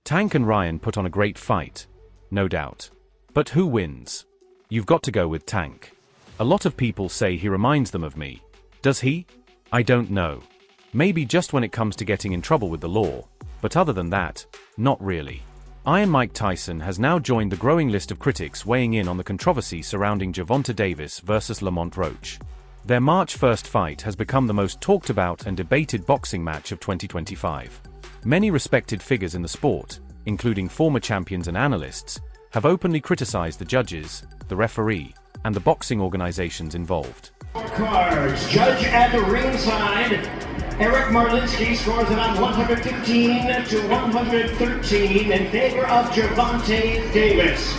Tank and Ryan put on a great fight, no doubt. But who wins? You've got to go with Tank. A lot of people say he reminds them of me. Does he? I don't know. Maybe just when it comes to getting in trouble with the law, but other than that, not really. Iron Mike Tyson has now joined the growing list of critics weighing in on the controversy surrounding Gervonta Davis versus Lamont Roach. Their March 1st fight has become the most talked about and debated boxing match of 2025. Many respected figures in the sport, including former champions and analysts, have openly criticized the judges, the referee, and the boxing organizations involved. Cards. Judge at the ringside, Eric Marlinski scores it on 115 to 113 in favor of Gervonta Davis.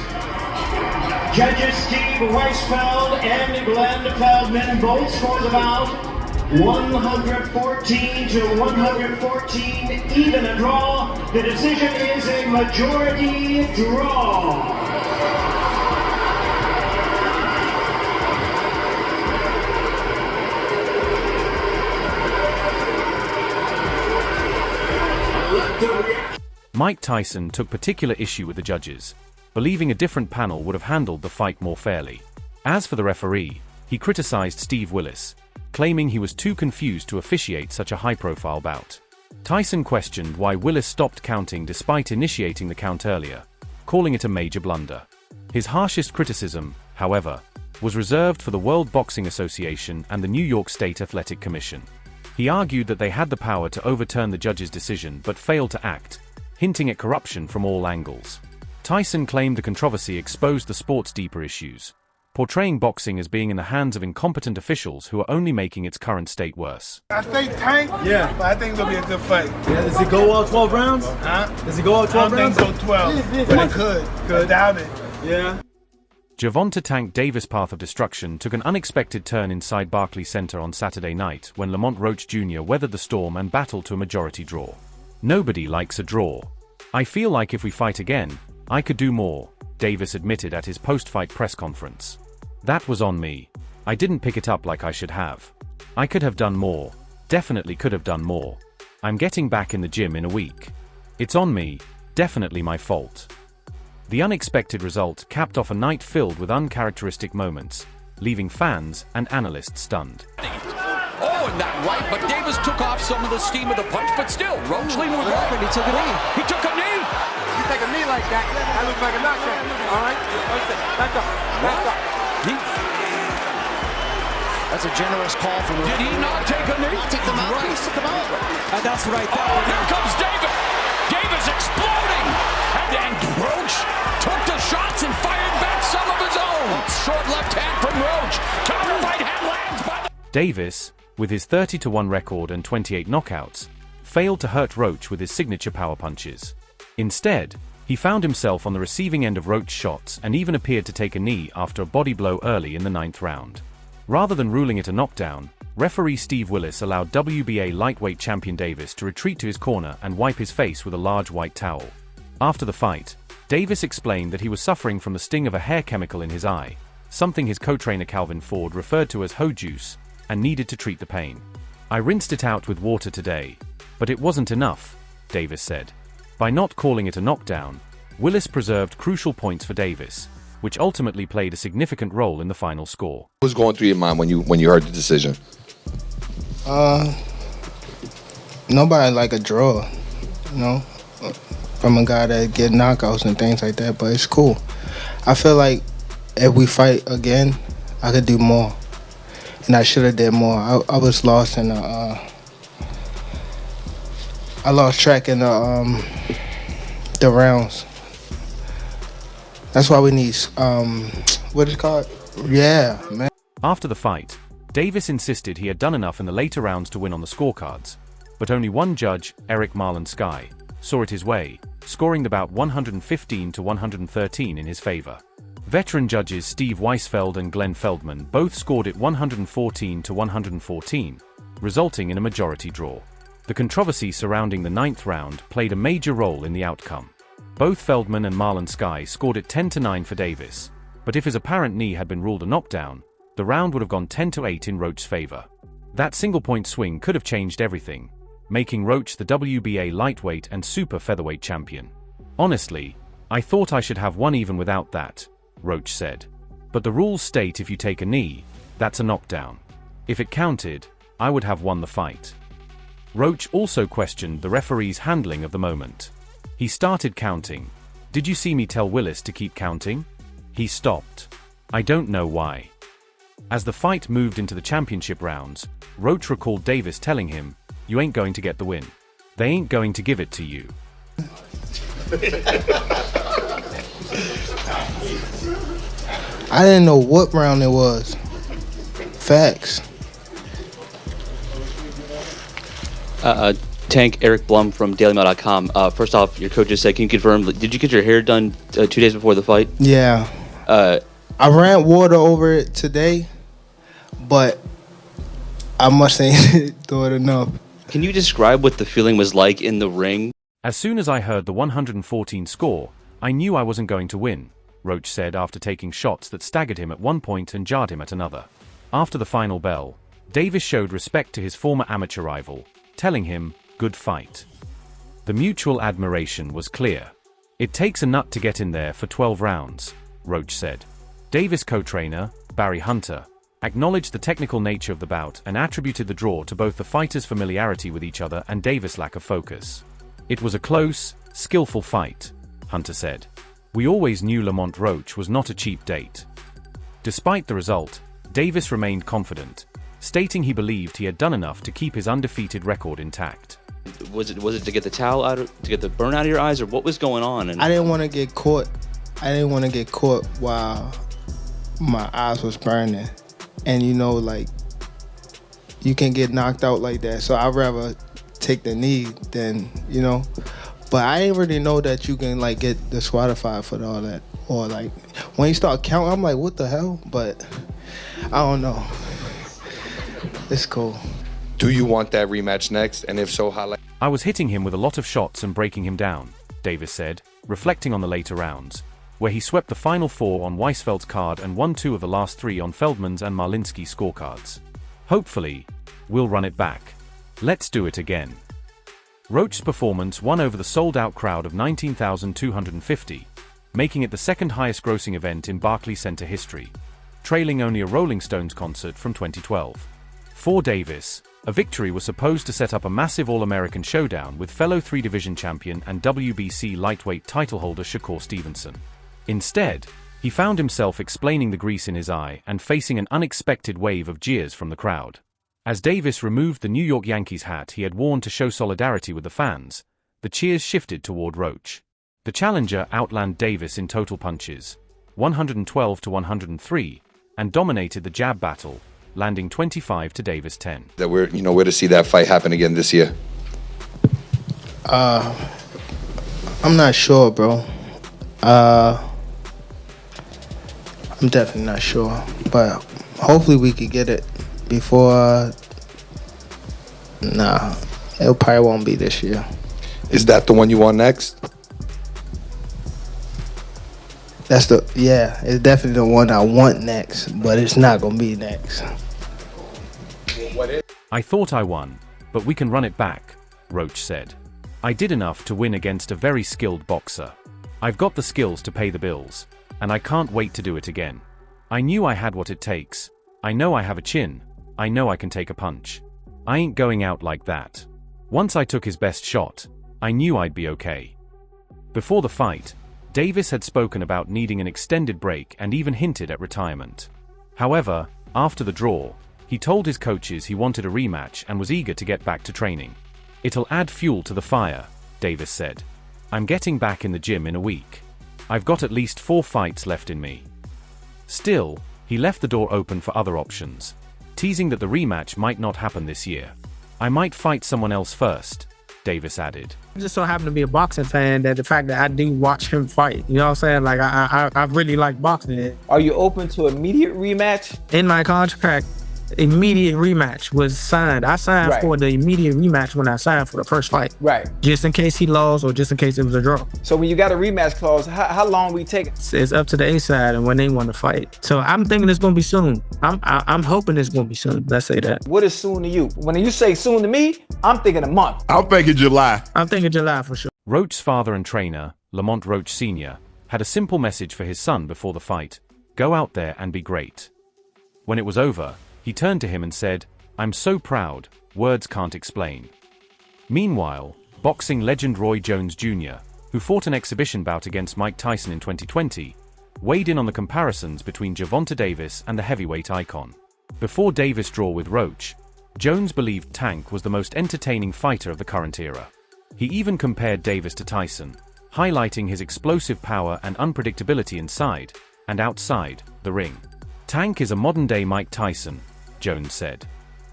Judges Steve Weisfeld and Glenn Feldman both scores about 114 to 114, even a draw. The decision is a majority draw. Mike Tyson took particular issue with the judges, believing a different panel would have handled the fight more fairly. As for the referee, he criticized Steve Willis, claiming he was too confused to officiate such a high-profile bout. Tyson questioned why Willis stopped counting despite initiating the count earlier, calling it a major blunder. His harshest criticism, however, was reserved for the World Boxing Association and the New York State Athletic Commission. He argued that they had the power to overturn the judge's decision but failed to act, hinting at corruption from all angles. Tyson claimed the controversy exposed the sport's deeper issues, portraying boxing as being in the hands of incompetent officials who are only making its current state worse. I think Tank, but I think it'll be a good fight. Yeah, does he go all 12 rounds? Does he go all 12 rounds? I don't think so 12, but it could. I doubt it. Yeah. Gervonta Tank Davis' path of destruction took an unexpected turn inside Barclays Center on Saturday night when Lamont Roach Jr. weathered the storm and battled to a majority draw. Nobody likes a draw. I feel like if we fight again, I could do more, Davis admitted at his post-fight press conference. That was on me. I didn't pick it up like I should have. I could have done more. Definitely could have done more. I'm getting back in the gym in a week. It's on me. Definitely my fault. The unexpected result capped off a night filled with uncharacteristic moments, leaving fans and analysts stunned. Oh, and that right, but Davis took off some of the steam of the punch, but still, Roach leaned with right. He took a knee. He took a knee! You take a knee like that, that looks like a knockout. All right? Back up. Back up. That's a generous call from the Did he not take a knee? Take the mouthpiece, took him out. And that's right. Oh, here comes Davis! Davis exploding! And Roach took the shots and fired back some of his own. Short left hand from Roach. Counter right hand lands by the... Davis, with his 30-1 record and 28 knockouts, failed to hurt Roach with his signature power punches. Instead, he found himself on the receiving end of Roach's shots and even appeared to take a knee after a body blow early in the 9th round. Rather than ruling it a knockdown, referee Steve Willis allowed WBA lightweight champion Davis to retreat to his corner and wipe his face with a large white towel. After the fight, Davis explained that he was suffering from the sting of a hair chemical in his eye, something his co-trainer Calvin Ford referred to as hoe juice, and needed to treat the pain. I rinsed it out with water today, but it wasn't enough, Davis said. By not calling it a knockdown, Willis preserved crucial points for Davis, which ultimately played a significant role in the final score. What was going through your mind when you heard the decision? Nobody like a draw, you know, from a guy that get knockouts and things like that, but it's cool. I feel like if we fight again, I could do more, and I should have did more. I was lost in the, I lost track in the rounds. That's why we need, what is it called? Yeah, man. After the fight, Davis insisted he had done enough in the later rounds to win on the scorecards, but only one judge, Eric Marlinski, saw it his way, scoring the bout 115 to 113 in his favor. Veteran judges Steve Weisfeld and Glenn Feldman both scored it 114 to 114, resulting in a majority draw. The controversy surrounding the 9th round played a major role in the outcome. Both Feldman and Marlinski scored it 10-9 for Davis, but if his apparent knee had been ruled a knockdown, the round would have gone 10-8 in Roach's favor. That single-point swing could have changed everything, making Roach the WBA lightweight and super featherweight champion. Honestly, I thought I should have won even without that, Roach said. But the rules state if you take a knee, that's a knockdown. If it counted, I would have won the fight. Roach also questioned the referee's handling of the moment. He started counting. Did you see me tell Willis to keep counting? He stopped. I don't know why. As the fight moved into the championship rounds, Roach recalled Davis telling him, "You ain't going to get the win. They ain't going to give it to you." I didn't know what round it was. Facts. Tank, Eric Blum from DailyMail.com. First off, your coach just said, can you confirm, did you get your hair done 2 days before the fight? Yeah. I ran water over it today, but I must ain't do it enough. Can you describe what the feeling was like in the ring? As soon as I heard the 114 score, I knew I wasn't going to win, Roach said after taking shots that staggered him at one point and jarred him at another. After the final bell, Davis showed respect to his former amateur rival, telling him, "Good fight." The mutual admiration was clear. "It takes a nut to get in there for 12 rounds, Roach said. Davis co-trainer, Barry Hunter, acknowledged the technical nature of the bout and attributed the draw to both the fighters' familiarity with each other and Davis' lack of focus. "It was a close, skillful fight," Hunter said. "We always knew Lamont Roach was not a cheap date." Despite the result, Davis remained confident, stating he believed he had done enough to keep his undefeated record intact. Was it to get the towel out, to get the burn out of your eyes, or what was going on? I didn't want to get caught. I didn't want to get caught while my eyes was burning, and like you can get knocked out like that. So I'd rather take the knee than But I didn't really know that you can get disqualified for all that, or when you start counting, I'm like, what the hell? But I don't know. It's cool. Do you want that rematch next? And if so, how? "I was hitting him with a lot of shots and breaking him down," Davis said, reflecting on the later rounds, where he swept the final 4 on Weisfeld's card and won 2 of the last 3 on Feldman's and Marlinski's scorecards. "Hopefully, we'll run it back. Let's do it again." Roach's performance won over the sold-out crowd of 19,250, making it the second highest grossing event in Barclays Center history, trailing only a Rolling Stones concert from 2012. For Davis, a victory was supposed to set up a massive All-American showdown with fellow 3-division champion and WBC lightweight title holder Shakur Stevenson. Instead, he found himself explaining the grease in his eye and facing an unexpected wave of jeers from the crowd. As Davis removed the New York Yankees hat he had worn to show solidarity with the fans, the cheers shifted toward Roach. The challenger outlanded Davis in total punches, 112 to 103, and dominated the jab battle, landing 25 to Davis 10. That we're to see that fight happen again this year. I'm not sure, bro. I'm definitely not sure, but hopefully we could get it before. Nah, it probably won't be this year. Is that the one you want next? It's definitely the one I want next, but it's not gonna be next. "I thought I won, but we can run it back," Roach said. "I did enough to win against a very skilled boxer. I've got the skills to pay the bills, and I can't wait to do it again. I knew I had what it takes. I know I have a chin. I know I can take a punch. I ain't going out like that. Once I took his best shot, I knew I'd be okay." Before the fight, Davis had spoken about needing an extended break and even hinted at retirement. However, after the draw, he told his coaches he wanted a rematch and was eager to get back to training. "It'll add fuel to the fire," Davis said. "I'm getting back in the gym in a week. I've got at least 4 fights left in me." Still, he left the door open for other options, teasing that the rematch might not happen this year. "I might fight someone else first," Davis added. I just so happen to be a boxing fan that the fact that I do watch him fight, you know what I'm saying? I really like boxing. Are you open to immediate rematch? In my contract, immediate rematch was signed. I signed for the immediate rematch when I signed for the first fight. Right. Just in case he lost or just in case it was a draw. So when you got a rematch clause, how long we take? It's up to the A side and when they want to fight. So I'm thinking it's gonna be soon. I'm hoping it's gonna be soon. Let's say that. What is soon to you? When you say soon to me, I'm thinking a month. I'm thinking July. I'm thinking July for sure. Roach's father and trainer, Lamont Roach Sr., had a simple message for his son before the fight: go out there and be great. When it was over, he turned to him and said, "I'm so proud, words can't explain." Meanwhile, boxing legend Roy Jones Jr., who fought an exhibition bout against Mike Tyson in 2020, weighed in on the comparisons between Gervonta Davis and the heavyweight icon. Before Davis' draw with Roach, Jones believed Tank was the most entertaining fighter of the current era. He even compared Davis to Tyson, highlighting his explosive power and unpredictability inside and outside the ring. Tank is a modern-day Mike Tyson, Jones said.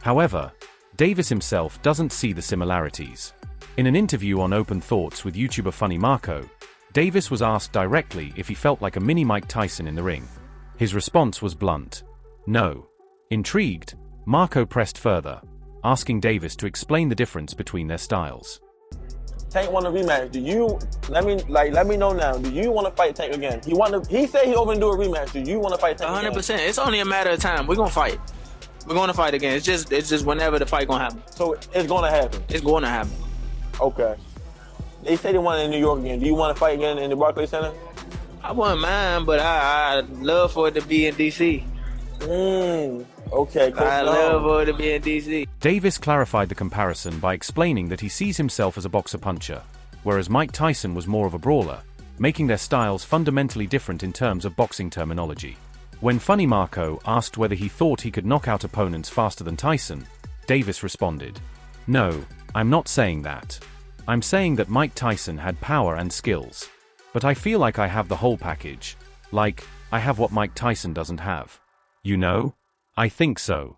However, Davis himself doesn't see the similarities. In an interview on Open Thoughts with YouTuber Funny Marco, Davis was asked directly if he felt like a mini Mike Tyson in the ring. His response was blunt: no. Intrigued, Marco pressed further, asking Davis to explain the difference between their styles. Tank want a rematch. Do you let me know now? Do you want to fight Tank again? He said he over and do a rematch. Do you want to fight Tank 100%. again? It's only a matter of time. We're gonna fight. We're gonna fight again. It's just whenever the fight gonna happen. So it's gonna happen. It's gonna happen. Okay. They say they want it in New York again. Do you want to fight again in the Barclays Center? I wouldn't mind, but I'd love for it to be in DC. Okay. I'd love for it to be in DC. Davis clarified the comparison by explaining that he sees himself as a boxer-puncher, whereas Mike Tyson was more of a brawler, making their styles fundamentally different in terms of boxing terminology. When Funny Marco asked whether he thought he could knock out opponents faster than Tyson, Davis responded, "No, I'm not saying that. I'm saying that Mike Tyson had power and skills. But I feel like I have the whole package. Like, I have what Mike Tyson doesn't have. You know? I think so."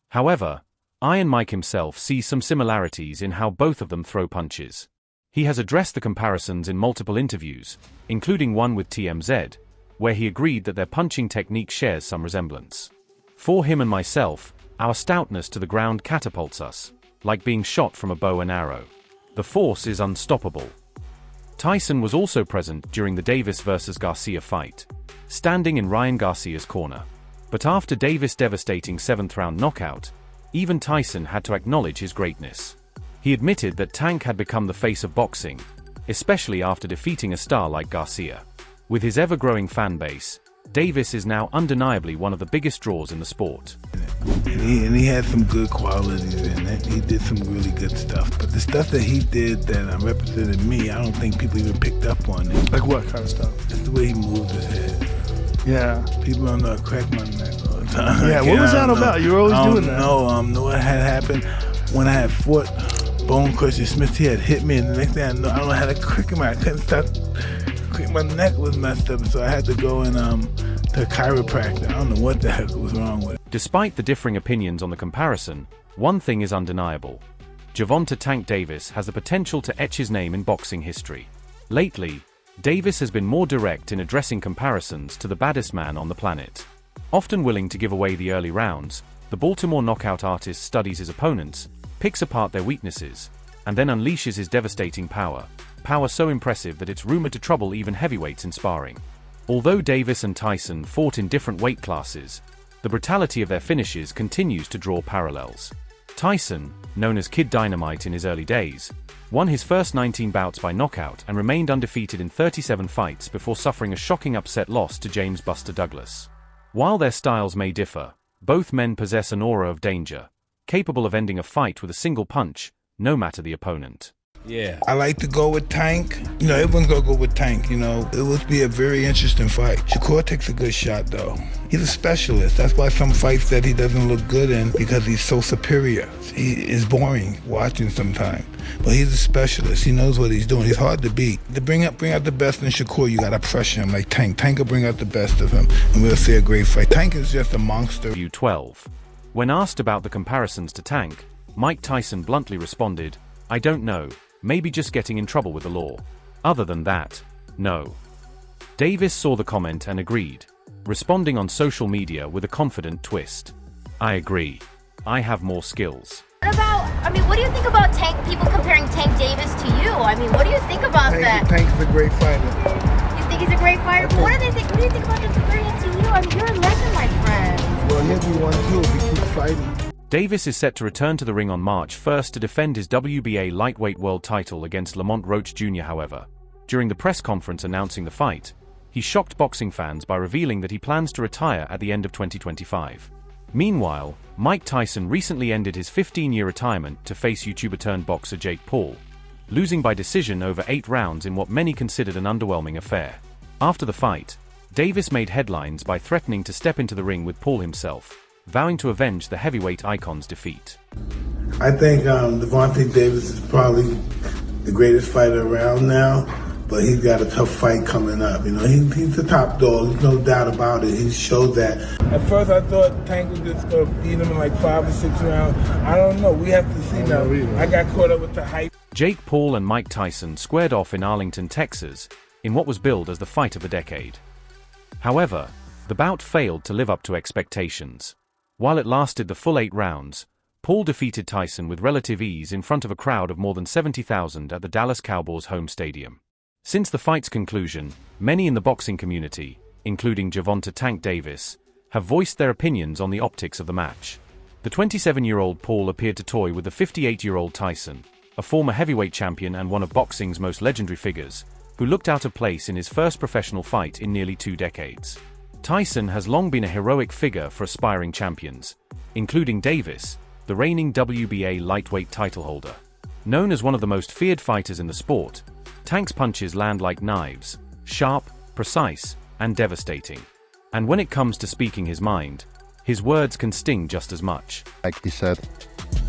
However, Iron Mike himself sees some similarities in how both of them throw punches. He has addressed the comparisons in multiple interviews, including one with TMZ, where he agreed that their punching technique shares some resemblance. "For him and myself, our stoutness to the ground catapults us, like being shot from a bow and arrow. The force is unstoppable." Tyson was also present during the Davis vs. Garcia fight, standing in Ryan Garcia's corner. But after Davis' devastating 7th-round knockout, even Tyson had to acknowledge his greatness. He admitted that Tank had become the face of boxing, especially after defeating a star like Garcia. With his ever-growing fan base, Davis is now undeniably one of the biggest draws in the sport. And he had some good qualities in it. He did some really good stuff. But the stuff that he did that represented me, I don't think people even picked up on it. Like what kind of stuff? Just the way he moved his head. Yeah. People don't know I crack my neck all the time. Yeah, what was that about? You were always doing that. No, what had happened when I had fought Bone Crusher Smith, he had hit me, and the next thing I don't know how to crick him. I couldn't stop. My neck was messed up, so I had to go to a chiropractor. I don't know what the heck was wrong with it. Despite the differing opinions on the comparison, one thing is undeniable. Gervonta "Tank" Davis has the potential to etch his name in boxing history. Lately, Davis has been more direct in addressing comparisons to the baddest man on the planet. Often willing to give away the early rounds, the Baltimore knockout artist studies his opponents, picks apart their weaknesses, and then unleashes his devastating power. Power so impressive that it's rumored to trouble even heavyweights in sparring. Although Davis and Tyson fought in different weight classes, the brutality of their finishes continues to draw parallels. Tyson, known as Kid Dynamite in his early days, won his first 19 bouts by knockout and remained undefeated in 37 fights before suffering a shocking upset loss to James "Buster" Douglas. While their styles may differ, both men possess an aura of danger, capable of ending a fight with a single punch, no matter the opponent. Yeah. I like to go with Tank. Everyone's gonna go with Tank, It would be a very interesting fight. Shakur takes a good shot, though. He's a specialist. That's why some fights that he doesn't look good in, because he's so superior. He is boring watching sometimes. But he's a specialist. He knows what he's doing. He's hard to beat. To bring out the best in Shakur, you gotta pressure him like Tank. Tank will bring out the best of him, and we'll see a great fight. Tank is just a monster. U12. When asked about the comparisons to Tank, Mike Tyson bluntly responded, "I don't know. Maybe just getting in trouble with the law. Other than that, no." Davis saw the comment and agreed, responding on social media with a confident twist. "I agree. I have more skills." What do you think about people comparing Tank Davis to you? What do you think about that? Tank's a great fighter. You think he's a great fighter? But what do you think about them comparing him to you? You're a legend, my friend. Well, he'll be one too if he keeps fighting. Davis is set to return to the ring on March 1st to defend his WBA lightweight world title against Lamont Roach Jr. However, during the press conference announcing the fight, he shocked boxing fans by revealing that he plans to retire at the end of 2025. Meanwhile, Mike Tyson recently ended his 15-year retirement to face YouTuber-turned-boxer Jake Paul, losing by decision over 8 rounds in what many considered an underwhelming affair. After the fight, Davis made headlines by threatening to step into the ring with Paul himself, vowing to avenge the heavyweight icon's defeat. I think Gervonta Davis is probably the greatest fighter around now, but he's got a tough fight coming up. You know, he's the top dog, there's no doubt about it. He showed that. At first I thought Tank was just going to beat him in like 5 or 6 rounds. I don't know, we have to see now. I got caught up with the hype. Jake Paul and Mike Tyson squared off in Arlington, Texas, in what was billed as the fight of the decade. However, the bout failed to live up to expectations. While it lasted the full 8 rounds, Paul defeated Tyson with relative ease in front of a crowd of more than 70,000 at the Dallas Cowboys home stadium. Since the fight's conclusion, many in the boxing community, including Gervonta "Tank" Davis, have voiced their opinions on the optics of the match. The 27-year-old Paul appeared to toy with the 58-year-old Tyson, a former heavyweight champion and one of boxing's most legendary figures, who looked out of place in his first professional fight in nearly 2 decades. Tyson has long been a heroic figure for aspiring champions, including Davis, the reigning WBA lightweight title holder. Known as one of the most feared fighters in the sport, Tank's punches land like knives, sharp, precise, and devastating. And when it comes to speaking his mind, his words can sting just as much. Like he said,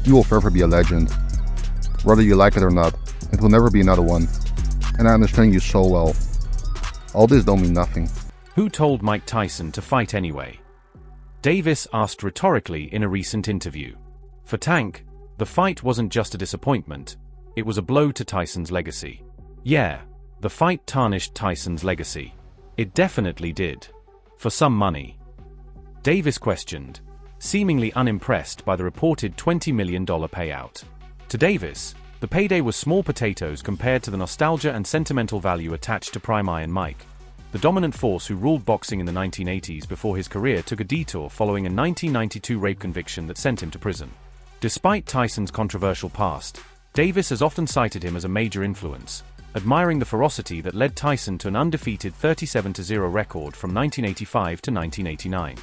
"You will forever be a legend. Whether you like it or not, it will never be another one. And I understand you so well. All this don't mean nothing." Who told Mike Tyson to fight anyway? Davis asked rhetorically in a recent interview. For Tank, the fight wasn't just a disappointment, it was a blow to Tyson's legacy. Yeah, the fight tarnished Tyson's legacy. It definitely did. For some money. Davis questioned, seemingly unimpressed by the reported $20 million payout. To Davis, the payday was small potatoes compared to the nostalgia and sentimental value attached to Prime Iron Mike, the dominant force who ruled boxing in the 1980s before his career took a detour following a 1992 rape conviction that sent him to prison. Despite Tyson's controversial past, Davis has often cited him as a major influence, admiring the ferocity that led Tyson to an undefeated 37-0 record from 1985 to 1989.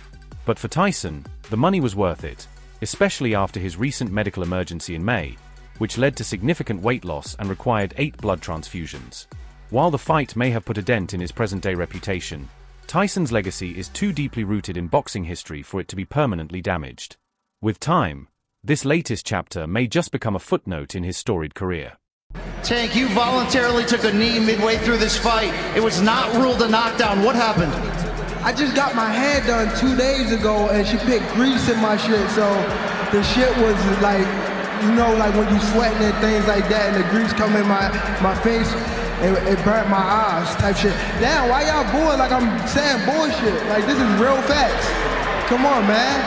But for Tyson, the money was worth it, especially after his recent medical emergency in May, which led to significant weight loss and required 8 blood transfusions. While the fight may have put a dent in his present-day reputation, Tyson's legacy is too deeply rooted in boxing history for it to be permanently damaged. With time, this latest chapter may just become a footnote in his storied career. Tank, you voluntarily took a knee midway through this fight. It was not ruled a knockdown. What happened? I just got my hair done 2 days ago and she put grease in my shit, so the shit was like, you know, like when you sweating and things like that and the grease come in my face, it burnt my eyes type shit. Damn, why y'all booing like I'm saying bullshit? Like, this is real facts. Come on, man.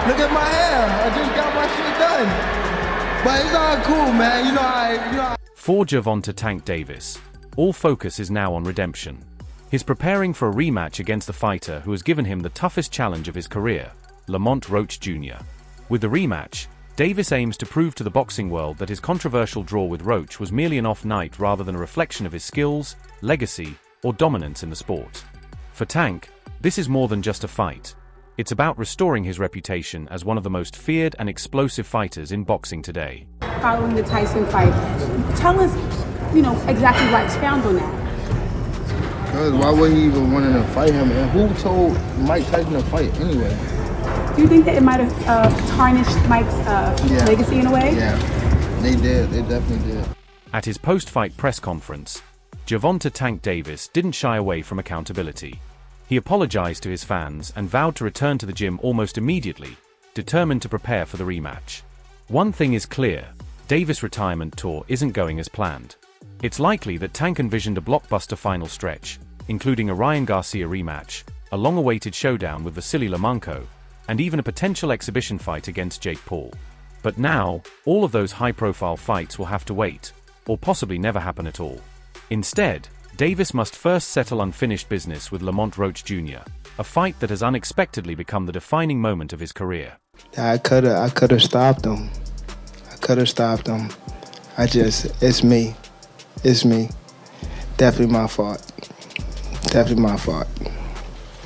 Look at my hair. I just got my shit done. But it's all cool, man. You know, For Gervonta "Tank" Davis, all focus is now on redemption. He's preparing for a rematch against the fighter who has given him the toughest challenge of his career, Lamont Roach Jr. With the rematch, Davis aims to prove to the boxing world that his controversial draw with Roach was merely an off night rather than a reflection of his skills, legacy, or dominance in the sport. For Tank, this is more than just a fight. It's about restoring his reputation as one of the most feared and explosive fighters in boxing today. Following the Tyson fight, tell us, exactly why, expound on that. Because why wouldn't you even want to fight him? And who told Mike Tyson to fight anyway? Do you think that it might have tarnished Mike's legacy in a way? Yeah, they did. They definitely did. At his post-fight press conference, Gervonta "Tank" Davis didn't shy away from accountability. He apologized to his fans and vowed to return to the gym almost immediately, determined to prepare for the rematch. One thing is clear, Davis' retirement tour isn't going as planned. It's likely that Tank envisioned a blockbuster final stretch, including a Ryan Garcia rematch, a long-awaited showdown with Vasily Lomachenko, and even a potential exhibition fight against Jake Paul. But now, all of those high-profile fights will have to wait, or possibly never happen at all. Instead, Davis must first settle unfinished business with Lamont Roach Jr., a fight that has unexpectedly become the defining moment of his career. I could have stopped him. It's me. Definitely my fault.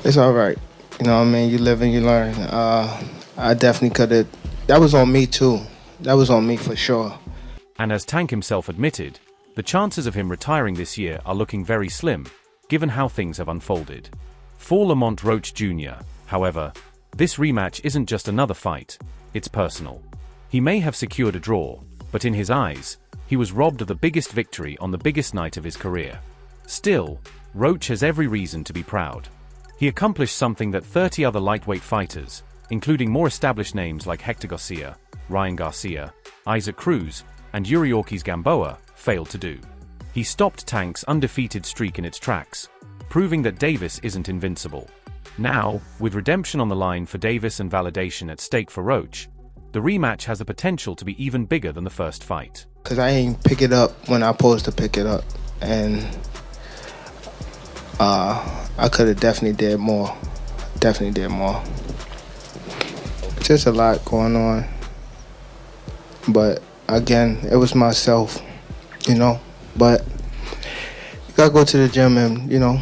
It's all right. You know what I mean? You live and you learn. I definitely could have. That was on me too. That was on me for sure. And as Tank himself admitted, the chances of him retiring this year are looking very slim, given how things have unfolded. For Lamont Roach Jr., however, this rematch isn't just another fight, it's personal. He may have secured a draw, but in his eyes, he was robbed of the biggest victory on the biggest night of his career. Still, Roach has every reason to be proud. He accomplished something that 30 other lightweight fighters, including more established names like Hector Garcia, Ryan Garcia, Isaac Cruz, and Yuriorkis Gamboa, failed to do. He stopped Tank's undefeated streak in its tracks, proving that Davis isn't invincible. Now, with redemption on the line for Davis and validation at stake for Roach, the rematch has the potential to be even bigger than the first fight. Because I ain't pick it up when I supposed to pick it up. And I could have definitely did more. Just a lot going on. But again, it was myself, you know. But you gotta go to the gym and, you know,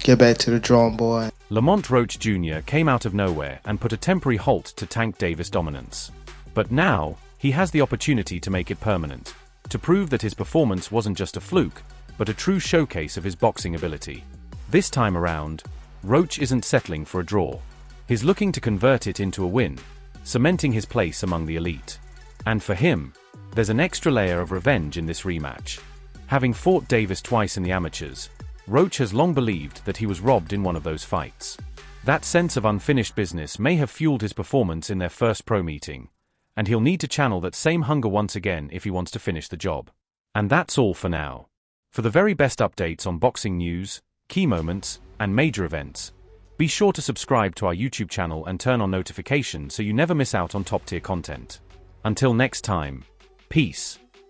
get back to the drawing board. Lamont Roach Jr. came out of nowhere and put a temporary halt to Tank Davis' dominance. But now, he has the opportunity to make it permanent, to prove that his performance wasn't just a fluke, but a true showcase of his boxing ability. This time around, Roach isn't settling for a draw. He's looking to convert it into a win, cementing his place among the elite. And for him, there's an extra layer of revenge in this rematch. Having fought Davis twice in the amateurs, Roach has long believed that he was robbed in one of those fights. That sense of unfinished business may have fueled his performance in their first pro meeting, and he'll need to channel that same hunger once again if he wants to finish the job. And that's all for now. For the very best updates on boxing news, key moments, and major events, be sure to subscribe to our YouTube channel and turn on notifications so you never miss out on top-tier content. Until next time, peace.